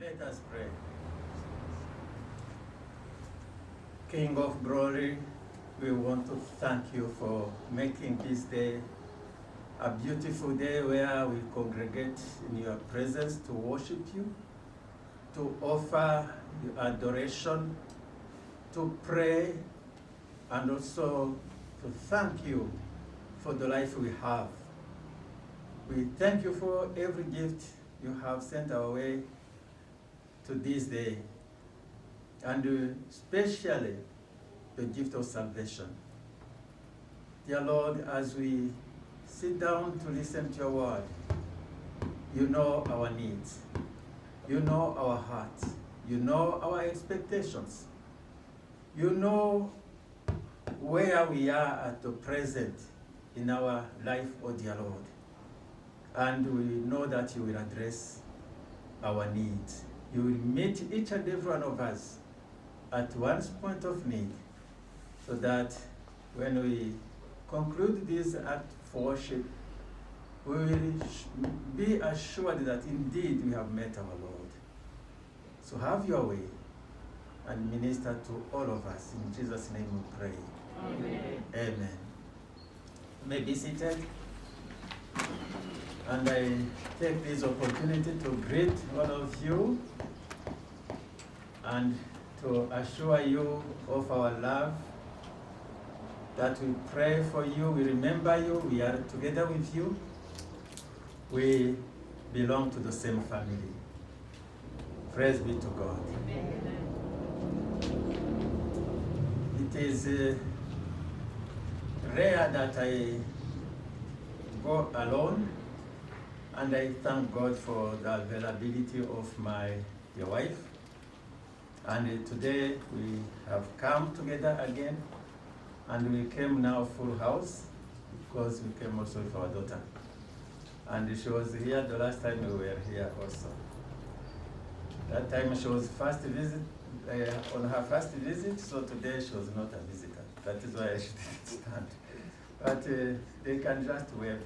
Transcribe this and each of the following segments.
Let us pray. King of glory, we want to thank you for making this day a beautiful day where we congregate in your presence to worship you, to offer you adoration, to pray, and also to thank you for the life we have. We thank you for every gift you have sent our way to this day, and especially the gift of salvation. Dear Lord, as we sit down to listen to your word, you know our needs, you know our hearts, you know our expectations, you know where we are at the present in our life, oh dear Lord. And we know that you will address our needs. You will meet each and every one of us at one point of need, so that when we conclude this act of worship, we will be assured that indeed we have met our Lord. So have your way and minister to all of us. In Jesus' name we pray. Amen. Amen. You may be seated. And I take this opportunity to greet all of you and to assure you of our love, that we pray for you, we remember you, we are together with you. We belong to the same family. Praise be to God. Amen. It is rare that I go alone, and I thank God for the availability of your wife. And today we have come together again, and we came now full house, because we came also with our daughter. And she was here the last time we were here also. That time she was on her first visit, so today she was not a visitor. That is why she didn't stand. But they can just wave.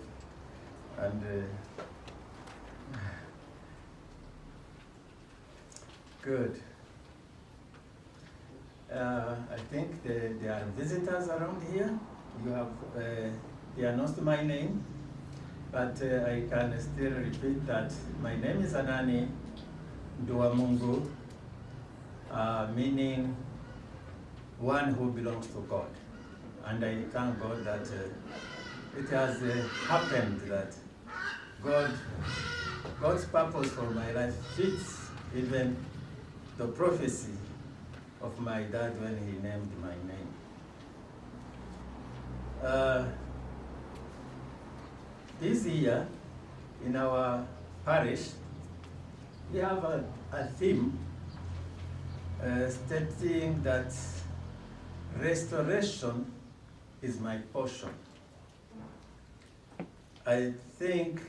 And good. I think there are visitors around here. You have they announced my name, but I can still repeat that my name is Anani Nduwamungu, meaning one who belongs to God. And I thank God that it has happened that God's purpose for my life fits even the prophecy of my dad when he named my name. This year, in our parish, we have a theme stating that restoration is my portion. I think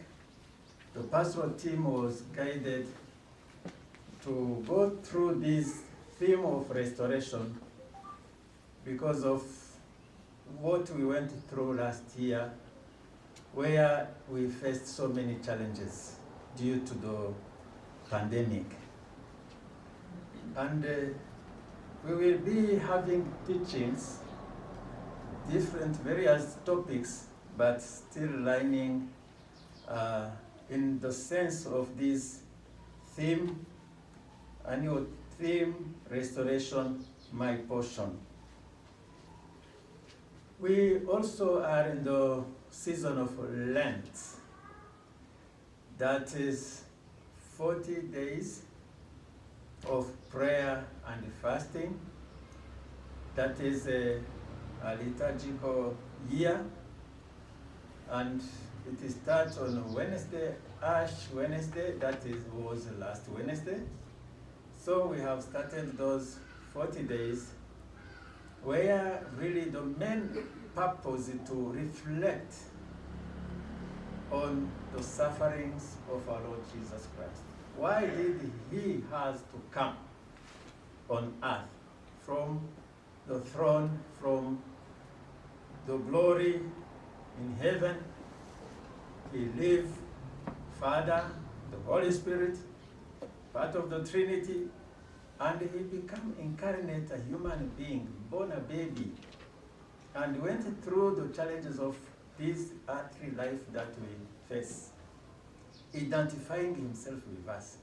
the pastoral team was guided to go through this theme of restoration because of what we went through last year, where we faced so many challenges due to the pandemic. And we will be having teachings, different various topics, but still lining in the sense of this theme, annual theme, restoration, my portion. We also are in the season of Lent. That is 40 days of prayer and fasting. That is a liturgical year, and it starts on Wednesday, Ash Wednesday, was last Wednesday. So we have started those 40 days, where really the main purpose is to reflect on the sufferings of our Lord Jesus Christ. Why did he has to come on earth from the throne, from the glory in heaven? He lived, Father, the Holy Spirit, part of the Trinity, and he became incarnate, a human being, born a baby, and went through the challenges of this earthly life that we face, identifying himself with us.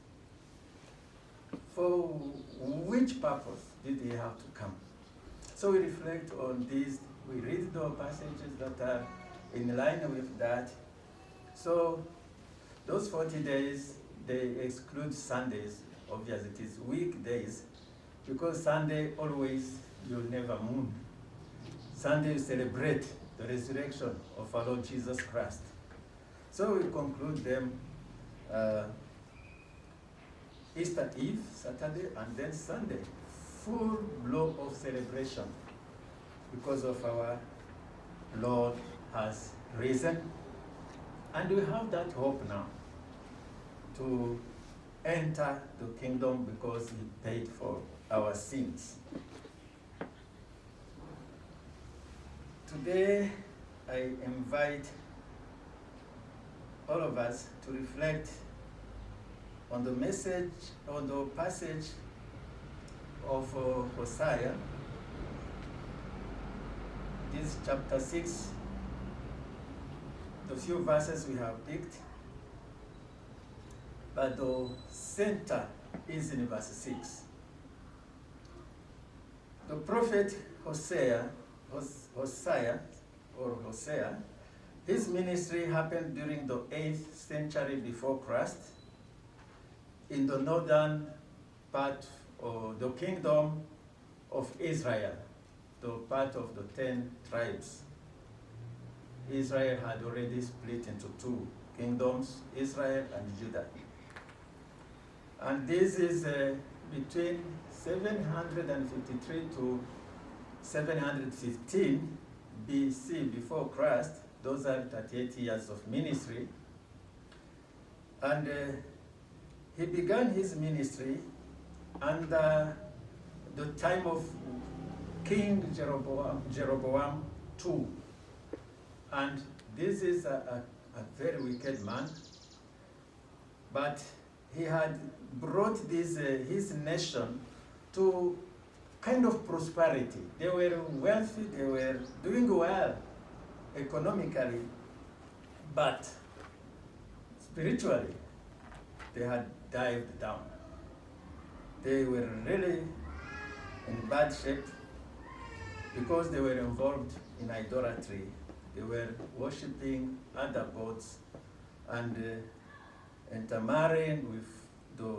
For which purpose did he have to come? So we reflect on this, we read the passages that are in line with that. So those 40 days, they exclude Sundays. Obviously it is weekdays, because Sunday always you'll never moon. Sunday you celebrate the resurrection of our Lord Jesus Christ. So we conclude them Easter Eve, Saturday, and then Sunday. Full blow of celebration because of our Lord has risen. And we have that hope now to enter the kingdom because he paid for our sins. Today, I invite all of us to reflect on the message, on the passage of Hosea. This is chapter 6, the few verses we have picked, but the center is in verse 6. The prophet Hosea, his ministry happened during the 8th century before Christ in the northern part of the kingdom of Israel, the part of the 10 tribes. Israel had already split into two kingdoms, Israel and Judah. And this is between 753 to 715 BC, before Christ. Those are 38 years of ministry. And he began his ministry under the time of King Jeroboam II. And this is a very wicked man, but he had brought this, his nation to kind of prosperity. They were wealthy, they were doing well economically, but spiritually, they had dived down. They were really in bad shape because they were involved in idolatry. They were worshipping other gods and intermarrying with the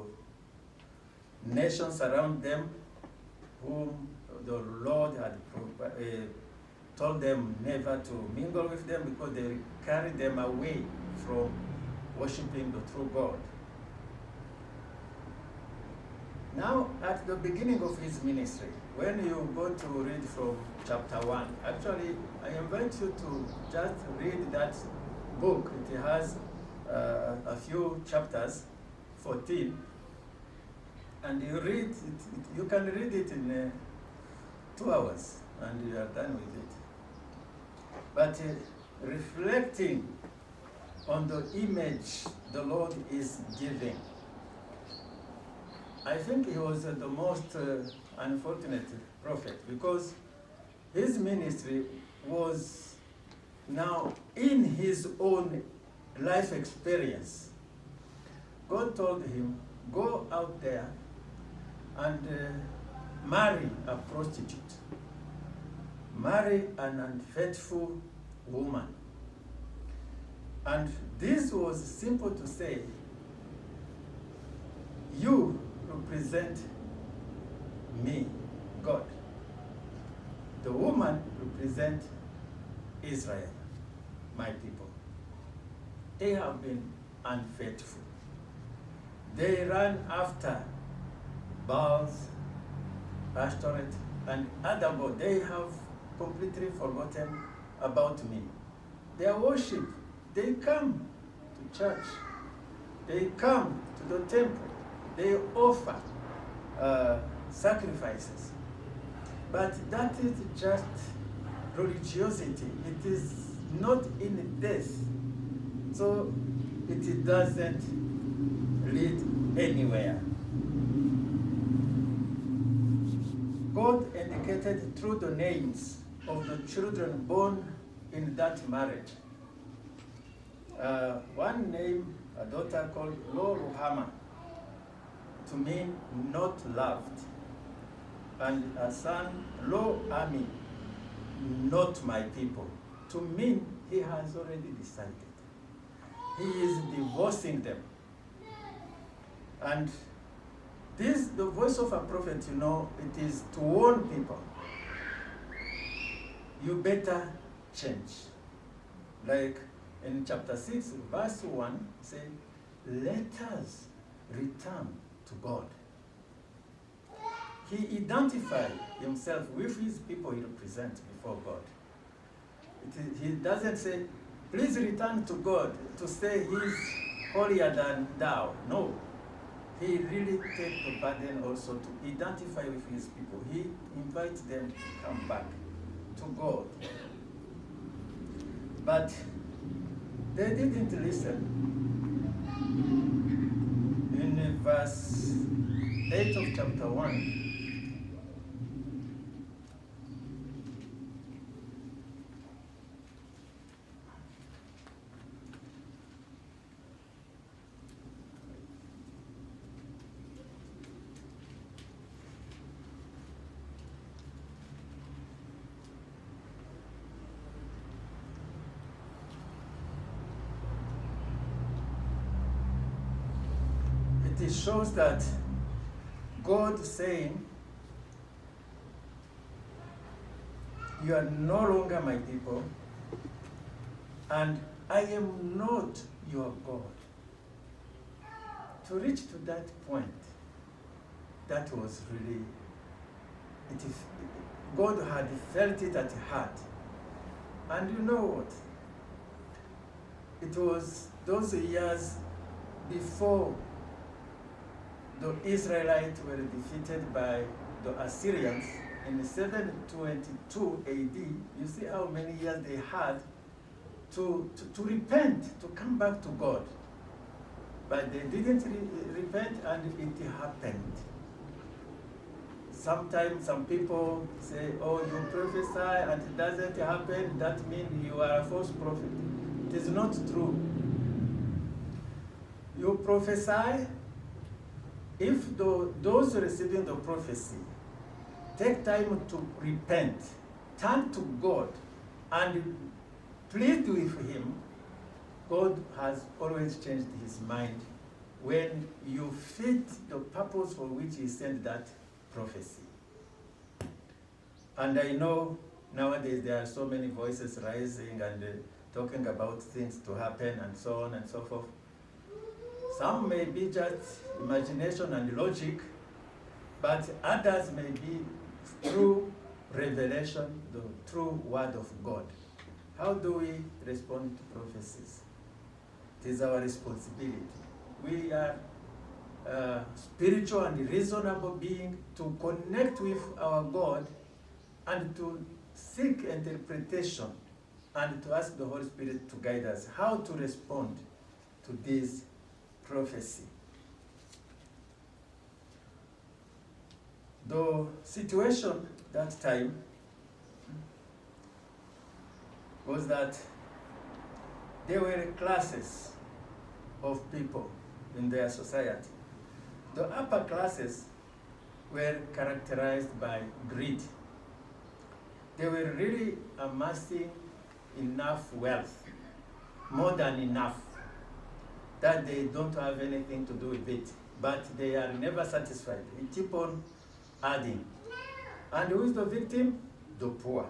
nations around them, whom the Lord had told them never to mingle with them because they carried them away from worshipping the true God. Now, at the beginning of his ministry, when you go to read from chapter 1, actually, I invite you to just read that book. It has a few chapters, 14, and you read it, you can read it in 2 hours, and you are done with it. But reflecting on the image the Lord is giving, I think he was the most unfortunate prophet, because his ministry was now in his own life experience. God told him, go out there and marry a prostitute, marry an unfaithful woman. And this was simple to say, you represent me, God. The woman represents Israel, my people. They have been unfaithful. They run after Baals, Ashtoreth, and other gods. They have completely forgotten about me. Their worship, they come to church. They come to the temple. They offer sacrifices. But that is just religiosity. It is not in death. So it doesn't lead anywhere. God indicated through the names of the children born in that marriage. One name, a daughter called Lo Ruhama, to mean not loved, and a son, Lo Ami, not my people, to mean he has already decided. He is divorcing them. And this, the voice of a prophet, you know, it is to warn people. You better change. Like in chapter 6, verse 1, say, let us return to God. He identified himself with his people he represents before God. He doesn't say, please return to God to say he's holier than thou. No. He really takes the burden also to identify with his people. He invites them to come back to God. But they didn't listen. In verse 8 of chapter 1, it shows that God saying, you are no longer my people, and I am not your God. To reach to that point, that was really, God had felt it at heart. And you know what? It was those years before the Israelites were defeated by the Assyrians in 722 AD. You see how many years they had to repent, to come back to God. But they didn't repent, and it happened. Sometimes some people say, oh, you prophesy and it doesn't happen, that means you are a false prophet. It is not true. You prophesy, if those receiving the prophecy take time to repent, turn to God, and plead with him, God has always changed his mind when you fit the purpose for which he sent that prophecy. And I know nowadays there are so many voices rising and talking about things to happen and so on and so forth. Some may be just imagination and logic, but others may be true revelation, the true word of God. How do we respond to prophecies? It is our responsibility. We are spiritual and reasonable being to connect with our God and to seek interpretation and to ask the Holy Spirit to guide us how to respond to this prophecy. The situation that time was that there were classes of people in their society. The upper classes were characterized by greed. They were really amassing enough wealth, more than enough, that they don't have anything to do with it, but they are never satisfied. They keep on adding. And who is the victim? The poor.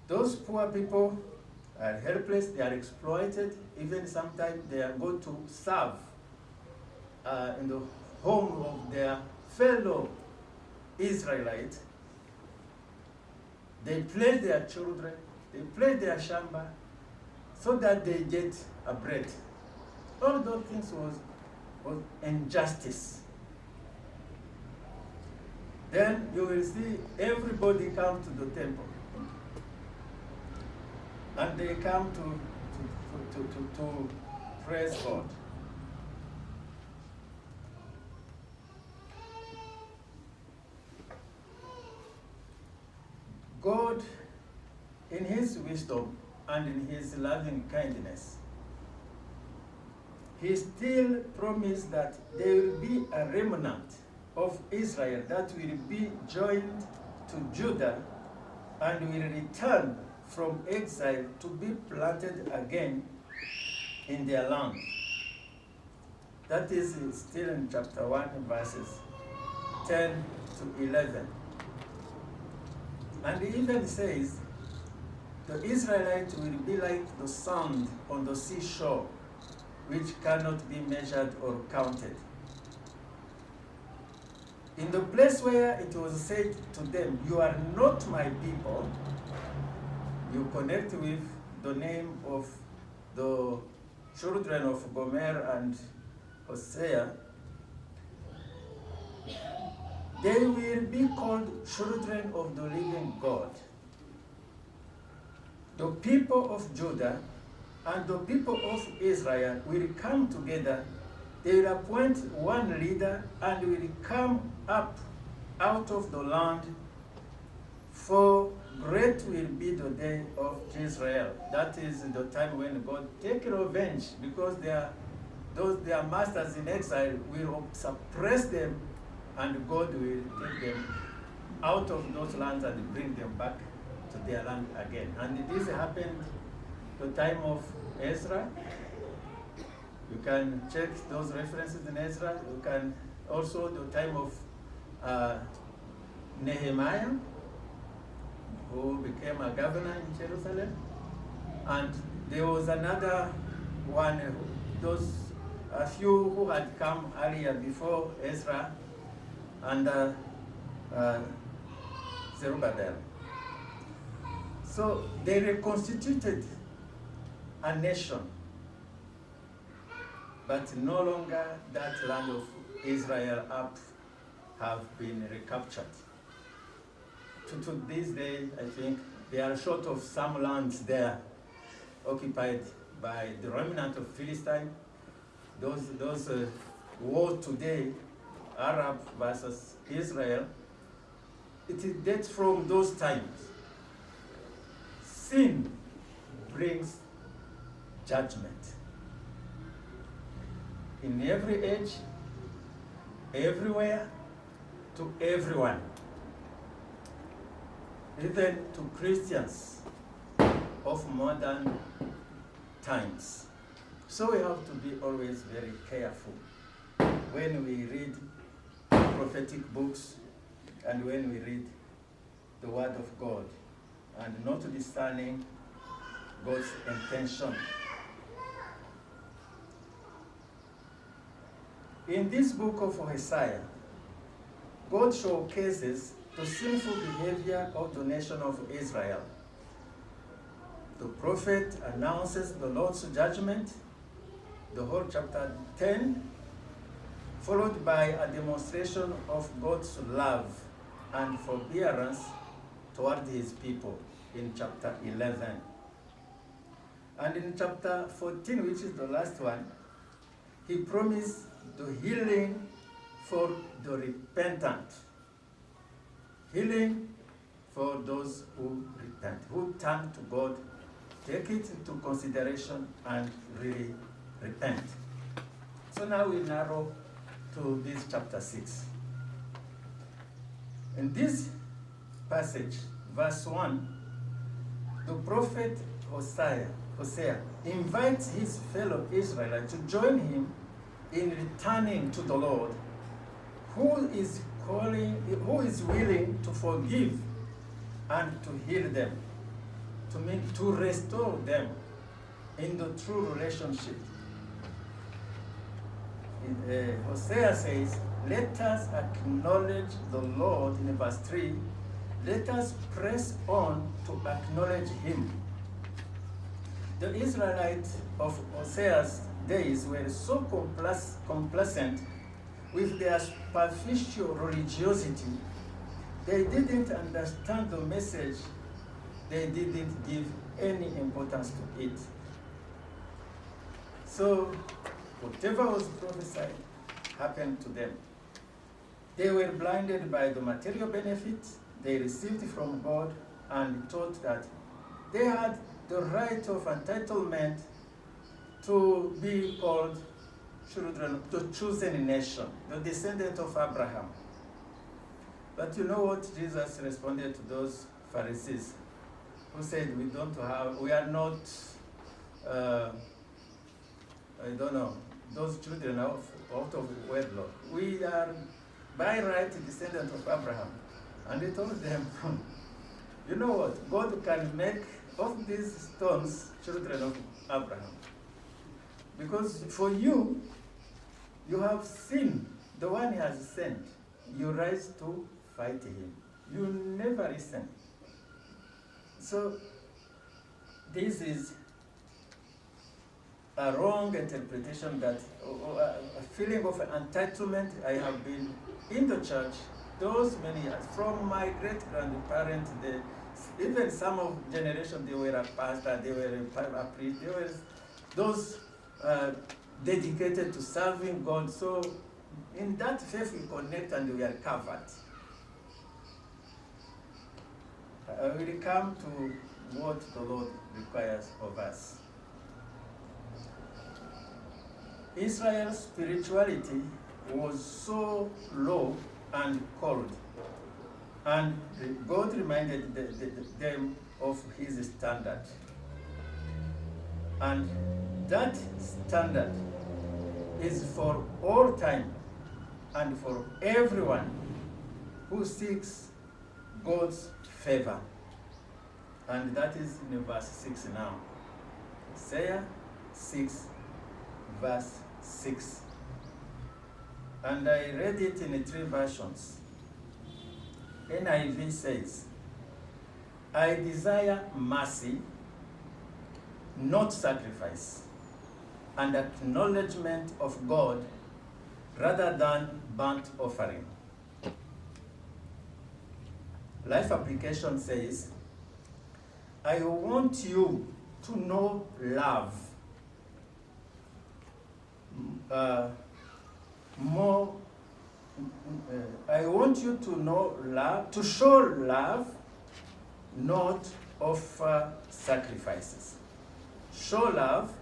Those poor people are helpless, they are exploited, even sometimes they are going to serve in the home of their fellow Israelites. They play their children, they play their shamba, so that they get a bread. All those things was injustice. Then you will see everybody come to the temple. And they come to praise God. God, in his wisdom and in his loving kindness, he still promised that there will be a remnant of Israel that will be joined to Judah and will return from exile to be planted again in their land. That is still in chapter 1, verses 10 to 11. And it even says, the Israelites will be like the sand on the seashore, which cannot be measured or counted. In the place where it was said to them, you are not my people, you connect with the name of the children of Gomer and Hosea. They will be called children of the living God. The people of Judah and the people of Israel will come together. They will appoint one leader and will come up out of the land, for great will be the day of Israel. That is the time when God take revenge, because their masters in exile will suppress them, and God will take them out of those lands and bring them back to their land again. And this happened the time of Ezra. You can check those references in Ezra. You can also the time of Nehemiah, who became a governor in Jerusalem. And there was another one, a few who had come earlier before Ezra, and Zerubbabel. So they reconstituted a nation, but no longer that land of Israel have been recaptured. To this day, I think they are short of some lands there occupied by the remnant of Philistine. Those wars today, Arab versus Israel, it dates from those times. Sin brings judgment. In every age, everywhere, to everyone. Even to Christians of modern times. So we have to be always very careful when we read prophetic books and when we read the Word of God, and not discerning God's intention. In this book of Hosea, God showcases the sinful behavior of the nation of Israel. The prophet announces the Lord's judgment, the whole chapter 10, followed by a demonstration of God's love and forbearance toward his people in chapter 11. And in chapter 14, which is the last one, he promised the healing for the repentant. Healing for those who repent, who turn to God, take it into consideration and really repent. So now we narrow to this chapter 6. In this passage, verse 1, the prophet Hosea invites his fellow Israelites to join him in returning to the Lord, who is willing to forgive and to heal them, to restore them in the true relationship. Hosea says, let us acknowledge the Lord, in verse 3, let us press on to acknowledge him. The Israelites of Hosea's days were so complacent with their superficial religiosity, they didn't understand the message, they didn't give any importance to it. So, whatever was prophesied happened to them. They were blinded by the material benefits they received from God and taught that they had the right of entitlement to be called children of the chosen nation, the descendant of Abraham. But you know what Jesus responded to those Pharisees who said, we are not, those children out of wedlock. We are by right descendant of Abraham. And he told them, you know what? God can make of these stones children of Abraham. Because for you, you have seen the one he has sent. You rise to fight him. You never listen. So this is a wrong interpretation, that a feeling of entitlement. I have been in the church those many years, from my great-grandparents, even some of generation, they were a pastor, they were a priest, they were those dedicated to serving God. So in that faith we connect and we are covered. I will come to what the Lord requires of us. Israel's spirituality was so low and cold, and God reminded them of his standard. And that standard is for all time and for everyone who seeks God's favor. And that is in verse 6 now. Isaiah 6, verse 6. And I read it in 3 versions. NIV says, I desire mercy, not sacrifice, and acknowledgement of God rather than burnt offering. Life Application says, I want you to know love more. I want you to know love, to show love, not offer sacrifices. Show love,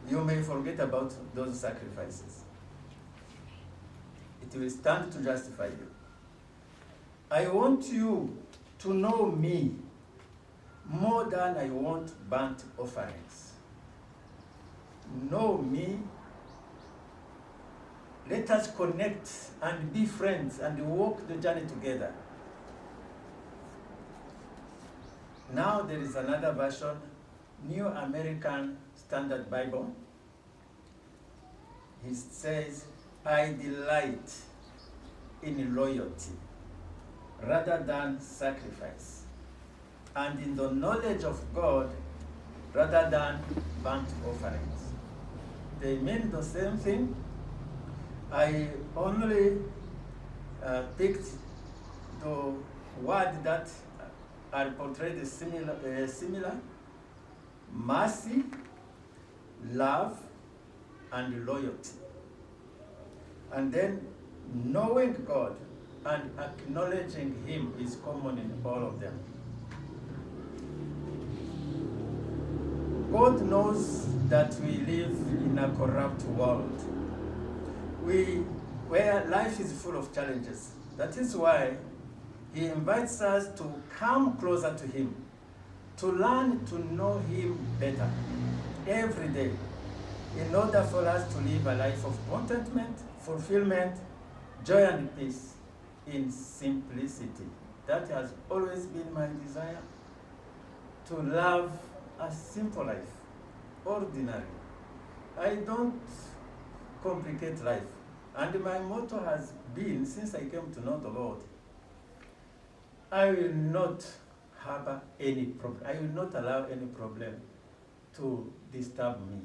you may forget about those sacrifices. It will stand to justify you. I want you to know me more than I want burnt offerings. Know me. Let us connect and be friends and walk the journey together. Now there is another version, New American Standard Bible. It says, I delight in loyalty rather than sacrifice, and in the knowledge of God rather than burnt offerings. They mean the same thing. I only picked the word that are portrayed similar, mercy, love, and loyalty. And then knowing God and acknowledging him is common in all of them. God knows that we live in a corrupt world, where life is full of challenges. That is why he invites us to come closer to him, to learn to know him better every day, in order for us to live a life of contentment, fulfillment, joy, and peace in simplicity. That has always been my desire, to love a simple life, ordinary. I don't complicate life. And my motto has been, since I came to know the Lord, I will not harbor any problem. I will not allow any problem to disturb me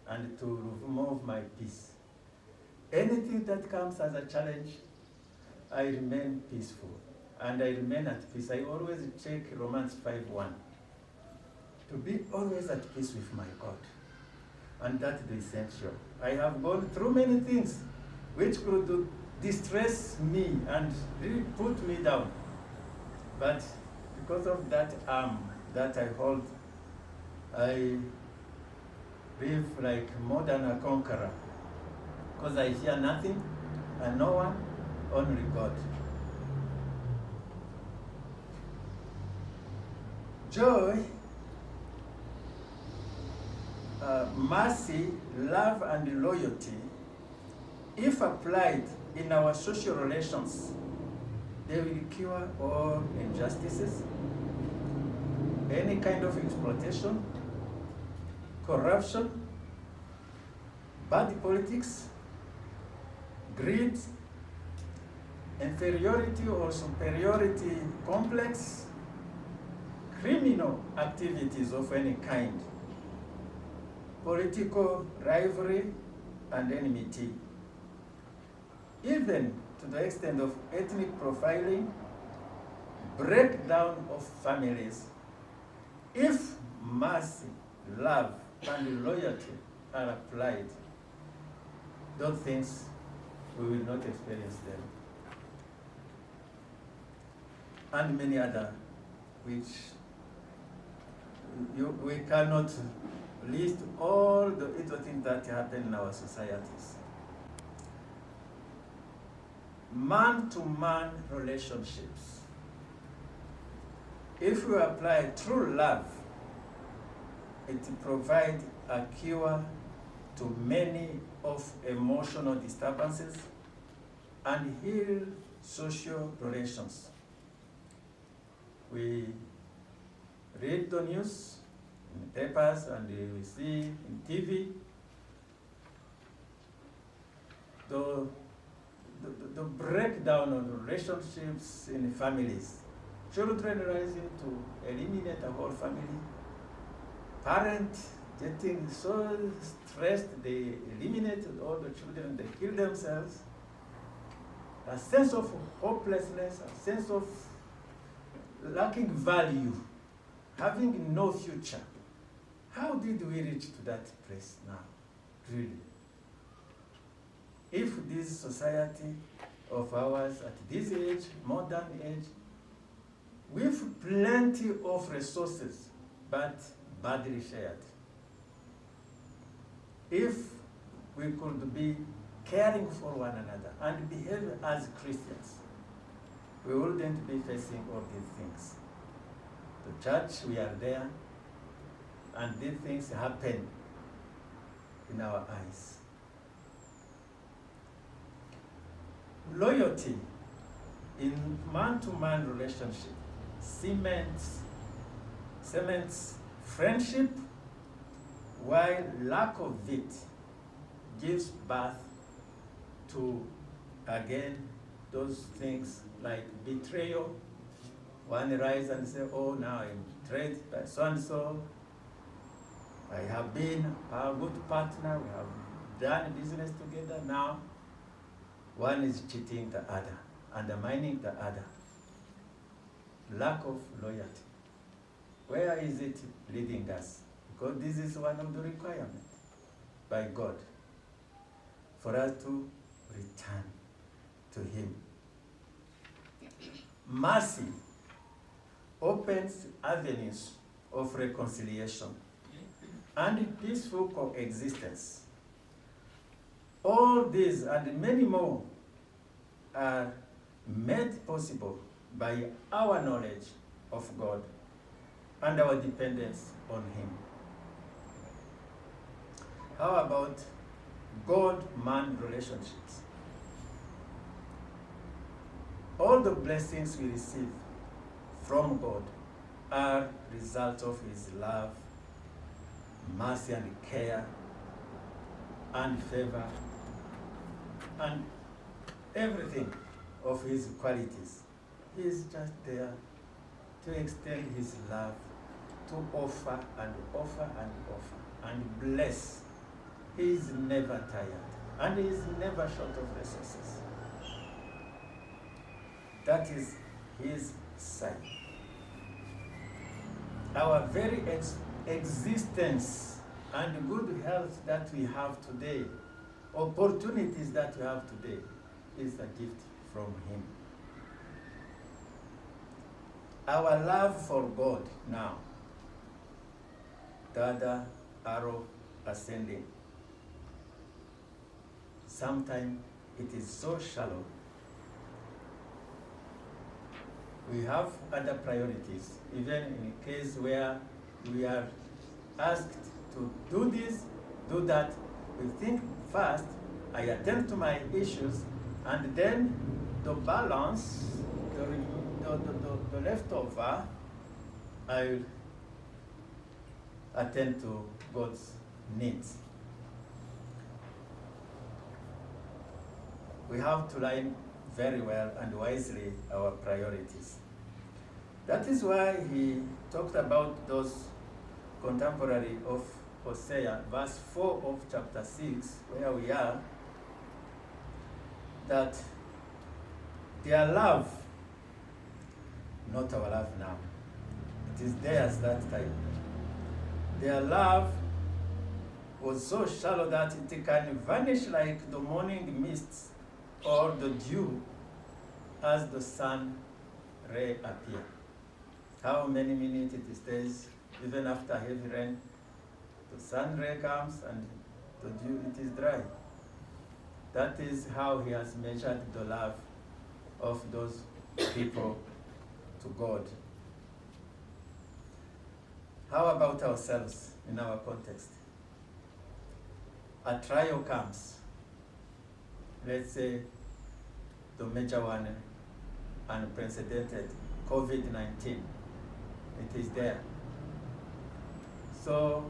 and to remove my peace. Anything that comes as a challenge, I remain peaceful and I remain at peace. I always check Romans 5:1 to be always at peace with my God. And that's the essential. I have gone through many things which could distress me and really put me down. But because of that arm that I hold, I live like more than a conqueror, because I fear nothing and no one, only God. Joy, mercy, love, and loyalty, if applied in our social relations, they will cure all injustices, any kind of exploitation, corruption, bad politics, greed, inferiority or superiority complex, criminal activities of any kind, political rivalry and enmity, even to the extent of ethnic profiling, breakdown of families. If mercy, love, and loyalty are applied, those things, we will not experience them. And many other, which we cannot list all the little things that happen in our societies. Man-to-man relationships. If we apply true love, it provides a cure to many of emotional disturbances and heal social relations. We read the news in the papers and we see in TV the breakdown of relationships in families. Children rising to eliminate a whole family. Parents getting so stressed they eliminate all the children, they kill themselves. A sense of hopelessness, a sense of lacking value, having no future. How did we reach to that place now, really? If this society of ours at this age, modern age, with plenty of resources, but badly shared. If we could be caring for one another and behave as Christians, we wouldn't be facing all these things. The church, we are there, and these things happen in our eyes. Loyalty in man-to-man relationship cements friendship, while lack of it gives birth to, again, those things like betrayal. One rise and say, oh, now I'm betrayed by so-and-so. I have been a good partner, we have done business together. Now, one is cheating the other, undermining the other. Lack of loyalty. Where is it leading us? Because this is one of the requirements by God for us to return to Him. Mercy opens avenues of reconciliation and peaceful coexistence. All these and many more are made possible by our knowledge of God and our dependence on Him. How about God-man relationships? All the blessings we receive from God are result of His love, mercy and care, and favor, and everything of His qualities. He is just there to extend His love, to offer and offer and offer, and bless. He is never tired, and He is never short of resources. That is His side. Our very existence and good health that we have today, opportunities that we have today, is a gift from Him. our love for God now. The other arrow ascending. Sometimes it is so shallow. We have other priorities, even in a case where we are asked to do this, do that. We think first, I attend to my issues, and then the balance, the leftover, I attend to God's needs. We have to line very well and wisely our priorities. That is why he talked about those contemporary of Hosea, verse 4 of chapter 6, where we are, that their love, not our love now, it is theirs that time. Their love was so shallow that it can vanish like the morning mists or the dew as the sun ray appear. How many minutes it stays, even after heavy rain, the sun ray comes and the dew, it is dry. That is how he has measured the love of those people to God. How about ourselves in our context? A trial comes. Let's say the major one, unprecedented, COVID-19. It is there. So,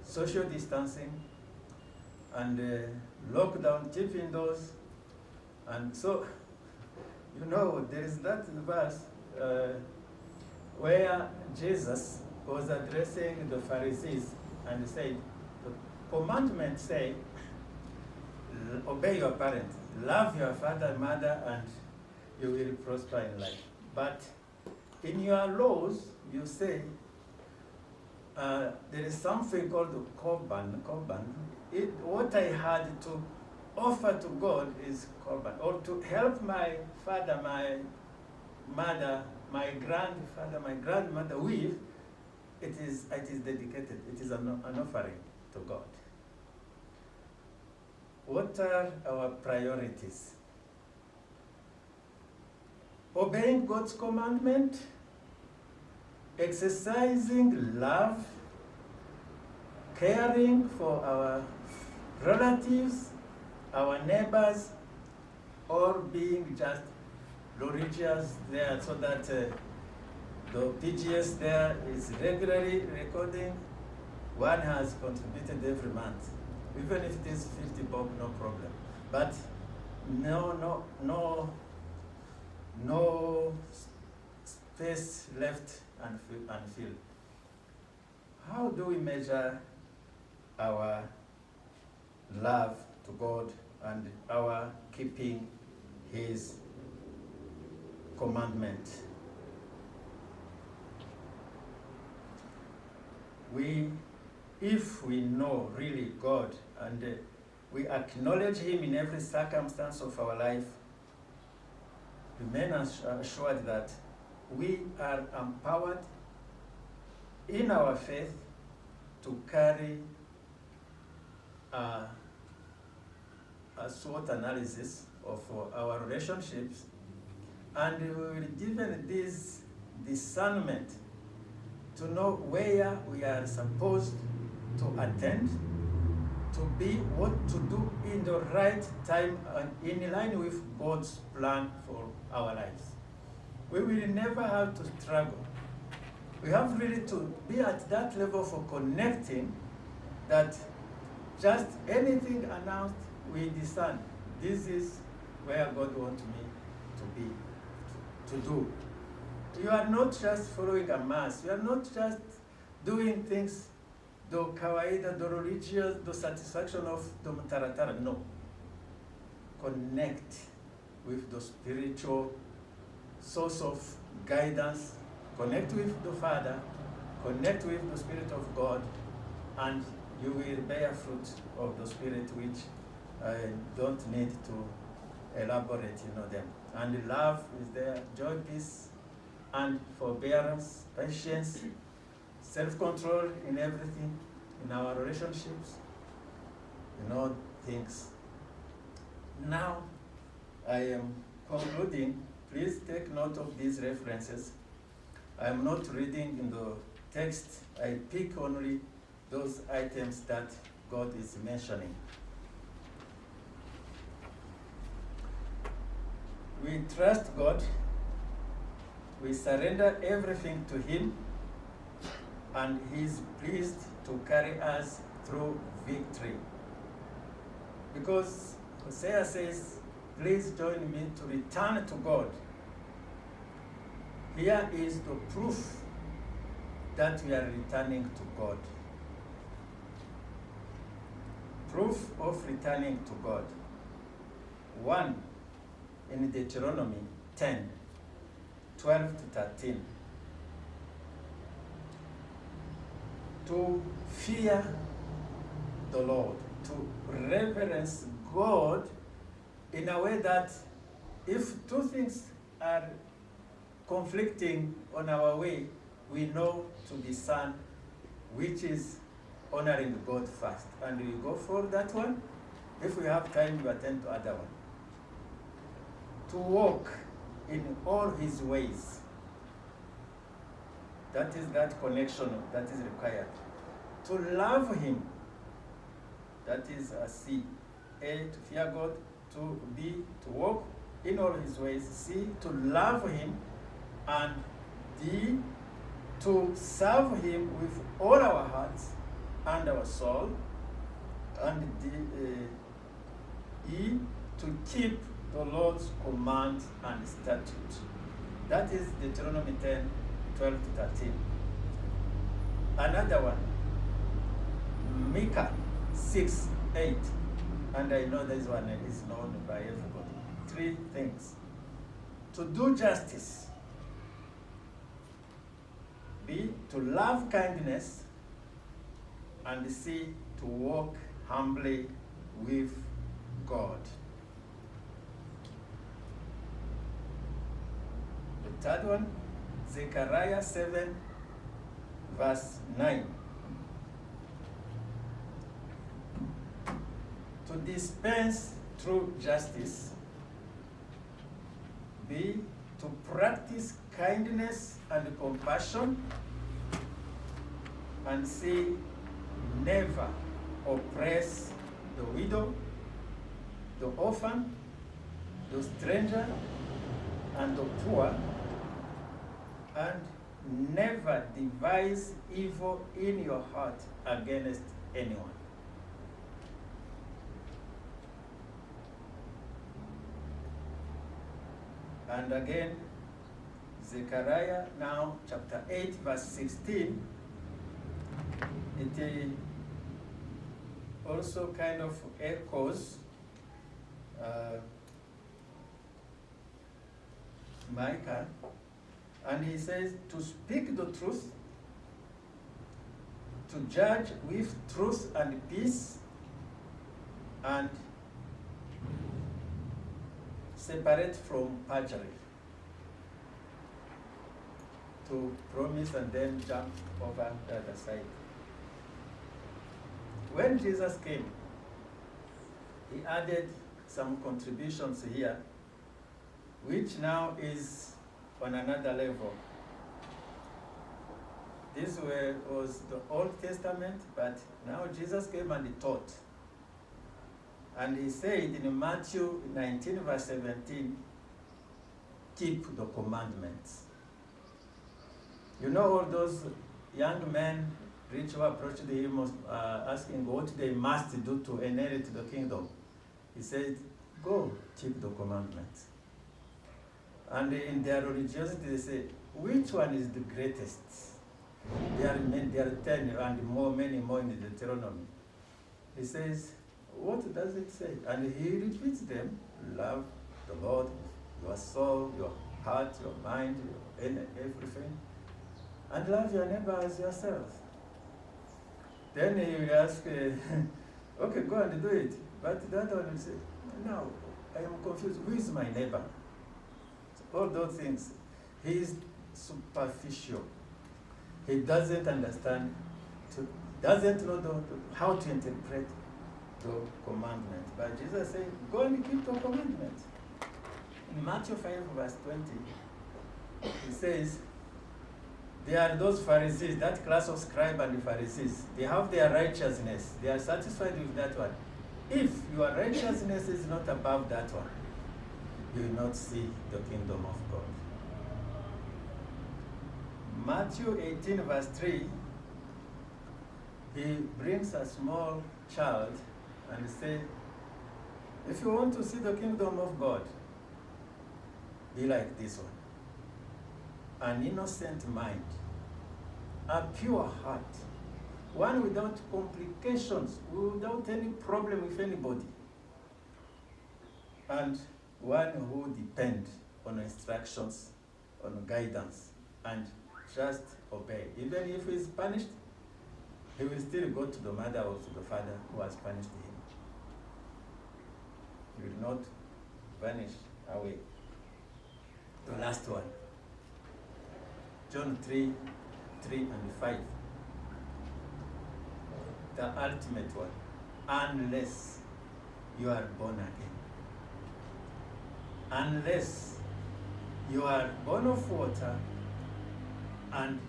social distancing and lockdown, cheap indoors, and so, there is that verse where Jesus was addressing the Pharisees and said, the commandments say, obey your parents, love your father and mother, and you will prosper in life. But in your laws, you say, there is something called the korban. What I had to offer to God is korban, or to help my father, my mother, my grandfather, my grandmother with, it is dedicated. It is an offering to God. What are our priorities? Obeying God's commandment, exercising love, caring for our relatives, our neighbors, or being just religious there so that the PGS there is regularly recording. One has contributed every month. Even if it is 50 bob, no problem. But no space left unfilled. How do we measure our love to God and our keeping His commandment? If we know really God and we acknowledge Him in every circumstance of our life, remain assured that we are empowered in our faith to carry a SWOT analysis of our relationships, and we will be given this discernment to know where we are supposed to attend, to be what to do in the right time and in line with God's plan for our lives. We will never have to struggle. We have really to be at that level for connecting that just anything announced, we discern. This is where God wants me to be, to do. You are not just following a mass. You are not just doing things, the kawaida, the religious, the satisfaction of the mtaratara. No. Connect with the spiritual source of guidance. Connect with the Father. Connect with the Spirit of God. And you will bear fruit of the Spirit, which I don't need to elaborate, them. And love is there, joy, peace, and forbearance, patience, self-control in everything, in our relationships, in all things. Now, I am concluding. Please take note of these references. I am not reading in the text. I pick only those items that God is mentioning. We trust God. We surrender everything to Him, and He is pleased to carry us through victory. Because Hosea says, please join me to return to God. Here is the proof that we are returning to God. Proof of returning to God. 1, in Deuteronomy 10, 12 to 13. To fear the Lord, to reverence God in a way that if two things are conflicting on our way, we know to discern which is honoring God first. And we go for that one. If we have time, we attend to other one. To walk in all His ways. That is that connection that is required. To love Him. That is a C. A, to fear God. To B, to walk in all His ways. C, to love Him. And D, to serve Him with all our hearts and our soul. And E, to keep the Lord's command and statute. That is Deuteronomy 10, 12 to 13. Another one, Micah 6, 8. And I know this one is known by everybody. 3 things. To do justice. B, to love kindness. And C, to walk humbly with God. The third one, Zechariah 7, verse 9. To dispense true justice. B, to practice kindness and compassion. And C, never oppress the widow, the orphan, the stranger, and the poor, and never devise evil in your heart against anyone. And again, Zechariah now, chapter 8, verse 16, it also kind of echoes Micah, and he says, to speak the truth, to judge with truth and peace, and separate from perjury. To promise and then jump over the other side. When Jesus came, He added some contributions here, which now is on another level. This was the Old Testament, but now Jesus came and He taught. And He said in Matthew 19, verse 17, keep the commandments. You know all those young men rich who approached Him asking what they must do to inherit the kingdom. He said, go, keep the commandments. And in their religiosity, they say, which one is the greatest? There are 10 and many more in the Deuteronomy. He says, what does it say? And He repeats them. Love the Lord, your soul, your heart, your mind, everything. And love your neighbor as yourself. Then He will ask, okay, go and do it. But the other one will say, no, I am confused. Who is my neighbor? So all those things. He is superficial. He doesn't understand, doesn't know how to interpret the commandment. But Jesus said, go and keep the commandment. In Matthew 5, verse 20, he says, there are those Pharisees, that class of scribes and Pharisees. They have their righteousness. They are satisfied with that one. If your righteousness is not above that one, you will not see the kingdom of God. Matthew 18, verse 3, he brings a small child and says, if you want to see the kingdom of God, be like this one. An innocent mind, a pure heart, one without complications, without any problem with anybody, and one who depends on instructions, on guidance, and just obey. Even if he is punished, he will still go to the mother or to the father who has punished him. He will not vanish away. The last one. John 3 and 5. The ultimate one. Unless you are born again. Unless you are born of water and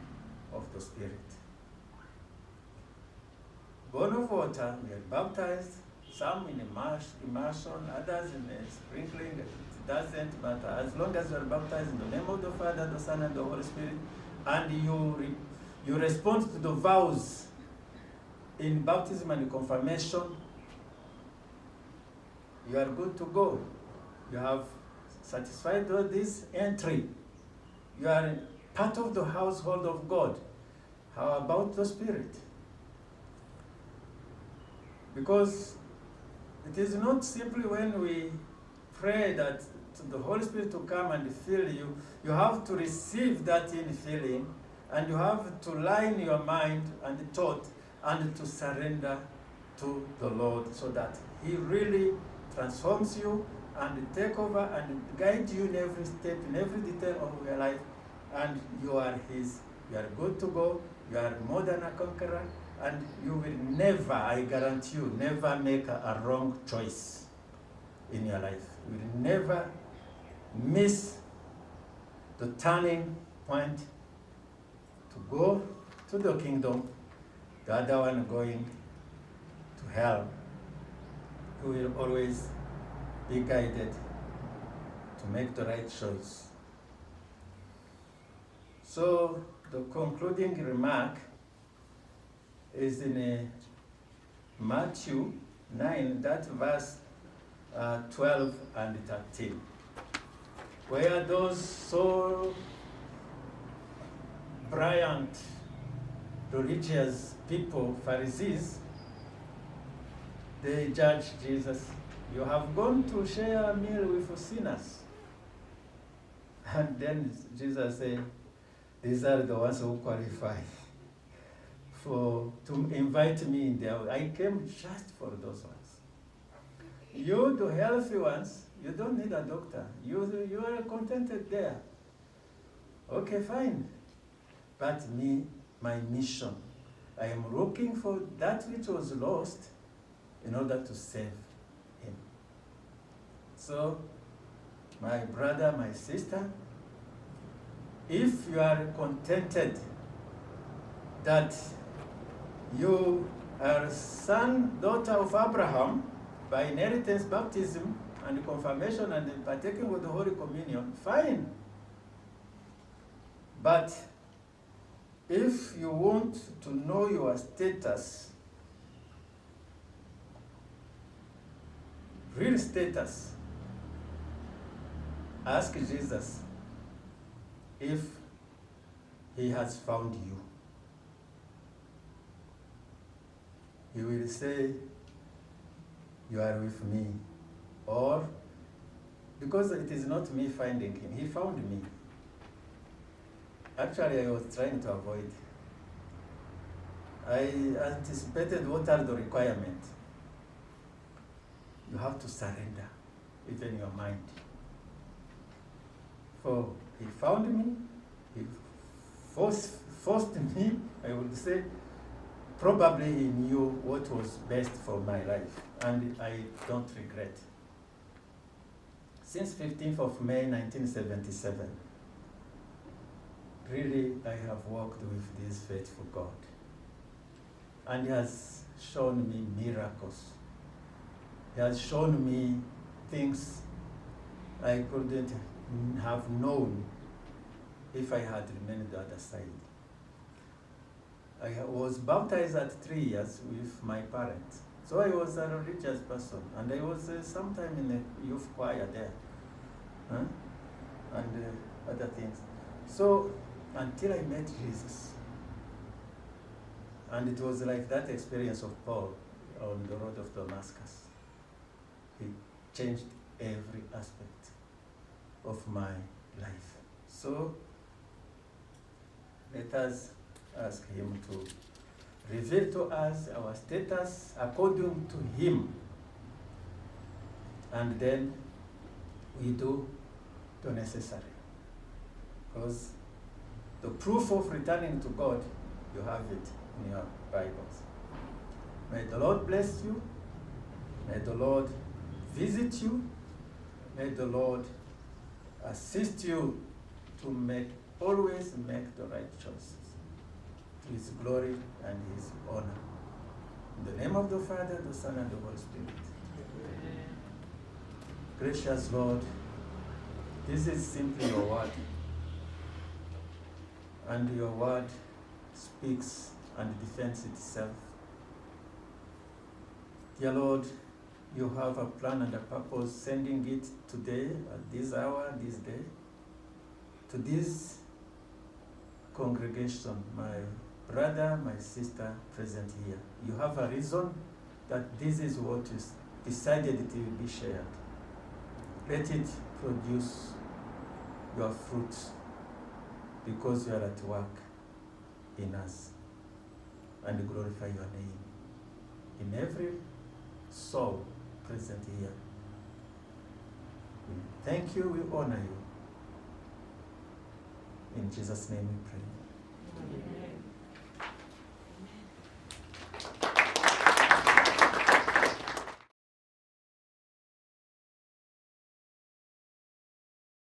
of the Spirit. Born of water, we are baptized, some in immersion, others in a sprinkling. It doesn't matter. As long as you are baptized in the name of the Father, the Son, and the Holy Spirit, and you respond to the vows in baptism and confirmation, you are good to go. You have satisfied all this entry. You are part of the household of God. How about the Spirit? Because it is not simply when we pray that to the Holy Spirit to come and fill you. You have to receive that infilling, and you have to line your mind and thought and to surrender to the Lord so that He really transforms you and take over and guide you in every step, in every detail of your life, and you are His. You are good to go. You are more than a conqueror, and you will never, I guarantee you, never make a wrong choice in your life. You will never miss the turning point to go to the kingdom, the other one going to hell. You will always be guided to make the right choice. So the concluding remark is in Matthew 9, that verse 12 and 13, where those so brilliant religious people, Pharisees, they judged Jesus. You have gone to share a meal with sinners. And then Jesus said, these are the ones who qualify to invite me in there. I came just for those ones. You, the healthy ones, you don't need a doctor. You are contented there. Okay, fine. But me, my mission, I am looking for that which was lost in order to save him. So, my brother, my sister, if you are contented that you are son, daughter of Abraham by inheritance, baptism, and confirmation, and partaking with the Holy Communion, fine. But if you want to know your status, real status, ask Jesus if he has found you. He will say, you are with me. Or, because it is not me finding him, he found me. Actually, I was trying to avoid. I anticipated what are the requirements. You have to surrender, even your mind. For he found me, He forced me, I would say, probably he knew what was best for my life, and I don't regret. Since 15th of May 1977, really I have walked with this faithful God, and He has shown me miracles. He has shown me things I couldn't have known if I had remained the other side. I was baptized at 3 years with my parents. So I was a religious person, and I was sometime in the youth choir there, and other things. So until I met Jesus, and it was like that experience of Paul on the road of Damascus. He changed every aspect of my life. So let us ask Him to reveal to us our status according to Him. And then we do the necessary. Because the proof of returning to God, you have it in your Bibles. May the Lord bless you. May the Lord visit you. May the Lord assist you to always make the right choices, to His glory and His honor. In the name of the Father, the Son, and the Holy Spirit. Amen. Gracious Lord, this is simply your word. And your word speaks and defends itself. Dear Lord, you have a plan and a purpose, sending it today, at this hour, this day, to this congregation, my brother, my sister present here. You have a reason that this is what is decided it will be shared. Let it produce your fruits, because you are at work in us, and glorify your name in every soul present here. We thank you, we honor you. In Jesus' name we pray. Amen.